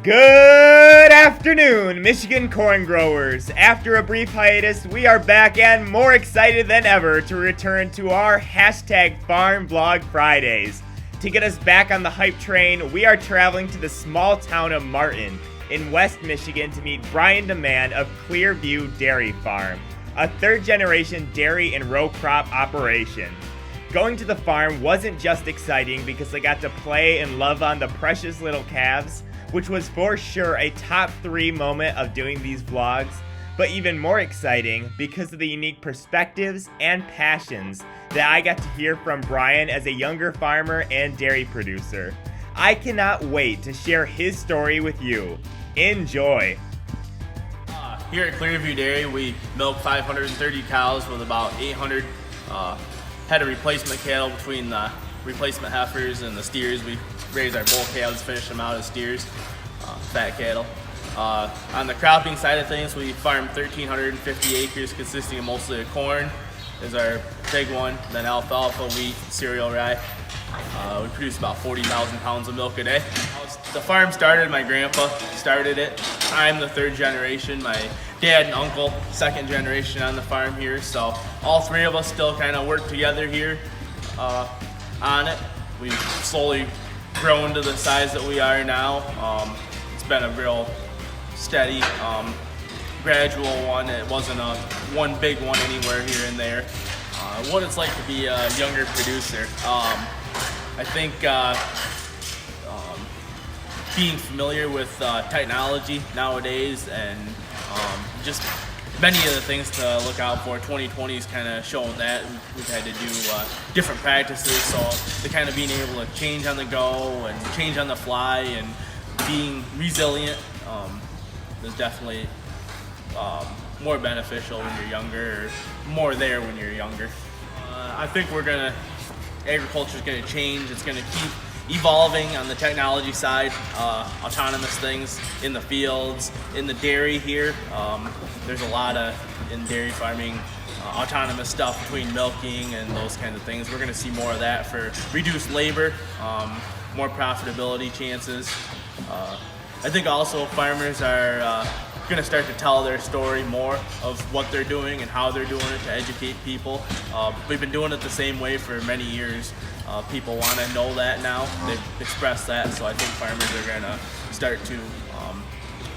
Good afternoon, Michigan corn growers. After a brief hiatus, we are back and more excited than ever to return to our hashtag FarmVlogFridays. To get us back on the hype train, we are traveling to the small town of Martin in West Michigan to meet Brian DeMann of Clearview Dairy Farm, a third-generation dairy and row crop operation. Going to the farm wasn't just exciting because I got to play and love on the precious little calves, which was for sure a top 3 moment of doing these vlogs, but even more exciting because of the unique perspectives and passions that I got to hear from Brian as a younger farmer and dairy producer. I cannot wait to share his story with you. Enjoy! Here at Clearview Dairy, we milk 530 cows with about 800 head of replacement cattle between the replacement heifers and the steers. We raise our bull calves, finish them out as steers, fat cattle. On the cropping side of things, we farm 1,350 acres consisting of mostly of corn is our big one, then alfalfa, wheat, cereal rye. We produce about 40,000 pounds of milk a day. The farm started, my grandpa started it. I'm the 3rd generation, my dad and uncle, 2nd generation on the farm here. So all 3 of us still kind of work together here on it. We've slowly grown to the size that we are now. It's been a real steady, gradual one. It wasn't a one big one anywhere here and there. What it's like to be a younger producer. I think being familiar with technology nowadays and just many of the things to look out for. 2020 is kind of showing that. We've had to do different practices, so the kind of being able to change on the go and change on the fly and being resilient is definitely more beneficial when you're younger, or more there when you're younger. I think agriculture is going to change. It's going to keep evolving on the technology side, autonomous things in the fields, in the dairy here. There's a lot in dairy farming, autonomous stuff between milking and those kinds of things. We're going to see more of that for reduced labor, more profitability chances. I think also farmers are going to start to tell their story more of what they're doing and how they're doing it to educate people. We've been doing it the same way for many years. People want to know that now. They've expressed that, so I think farmers are going to start to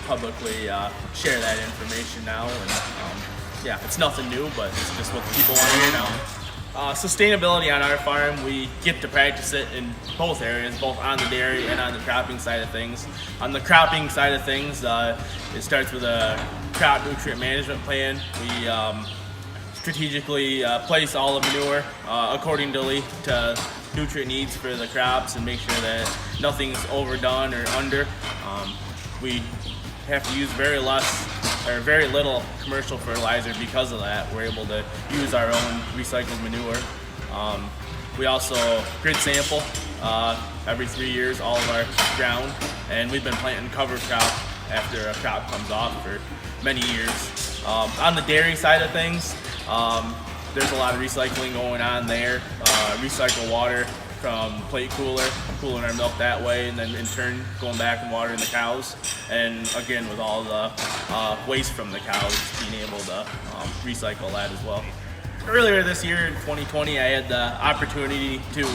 publicly share that information now. And yeah, it's nothing new, but it's just what people want to hear now. Sustainability on our farm, we get to practice it in both areas, both on the dairy and on the cropping side of things. On the cropping side of things, it starts with a crop nutrient management plan. We strategically place all the manure accordingly to nutrient needs for the crops and make sure that nothing's overdone or under. We have to use very little commercial fertilizer because of that. We're able to use our own recycled manure. We also grid sample every 3 years all of our ground, and we've been planting cover crop after a crop comes off for many years. On the dairy side of things, there's a lot of recycling going on there. Recycle water from plate cooling our milk that way, and then in turn going back and watering the cows. And again, with all the waste from the cows, being able to recycle that as well. Earlier this year in 2020, I had the opportunity to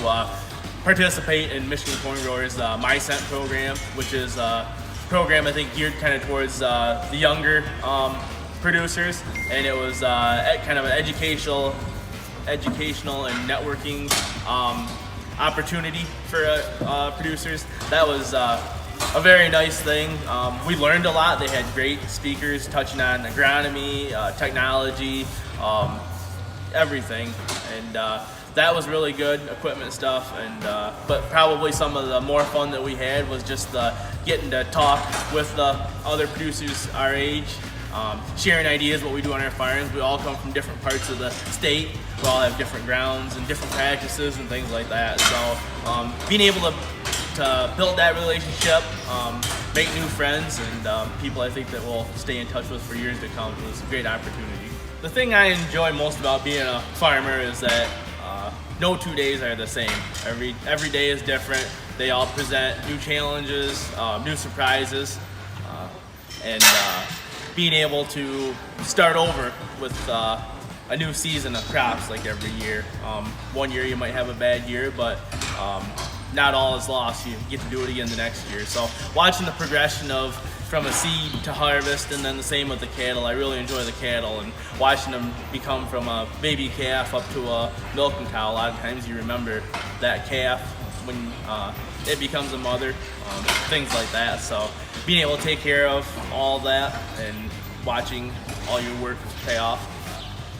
participate in Michigan Corn Growers' My Scent program, which is a program I think geared kind of towards the younger producers, and it was kind of an educational and networking opportunity for producers. That was a very nice thing. We learned a lot. They had great speakers touching on agronomy, technology, everything, and that was really good, equipment stuff. And but probably some of the more fun that we had was just getting to talk with the other producers our age, sharing ideas, what we do on our farms. We all come from different parts of the state. We all have different grounds and different practices and things like that. So being able to build that relationship, make new friends, and people I think that we'll stay in touch with for years to come was a great opportunity. The thing I enjoy most about being a farmer is that no 2 days are the same. Every day is different. they all present new challenges, new surprises, and being able to start over with a new season of crops like every year. One year you might have a bad year, but not all is lost. You get to do it again the next year. So watching the progression from a seed to harvest, and then the same with the cattle. I really enjoy the cattle and watching them become from a baby calf up to a milking cow. A lot of times you remember that calf when it becomes a mother, things like that. So being able to take care of all that and watching all your work pay off.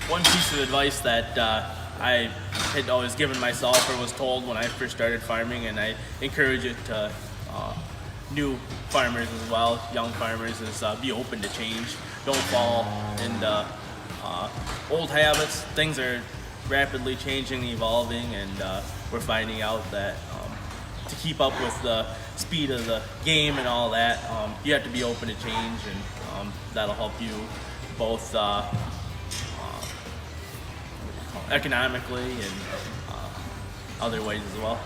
One piece of advice that I had always given myself or was told when I first started farming, and I encourage it to new farmers as well, young farmers, is be open to change. Don't fall into old habits. Things are rapidly changing, evolving, and we're finding out that to keep up with the speed of the game and all that, you have to be open to change, and that'll help you both economically and other ways as well.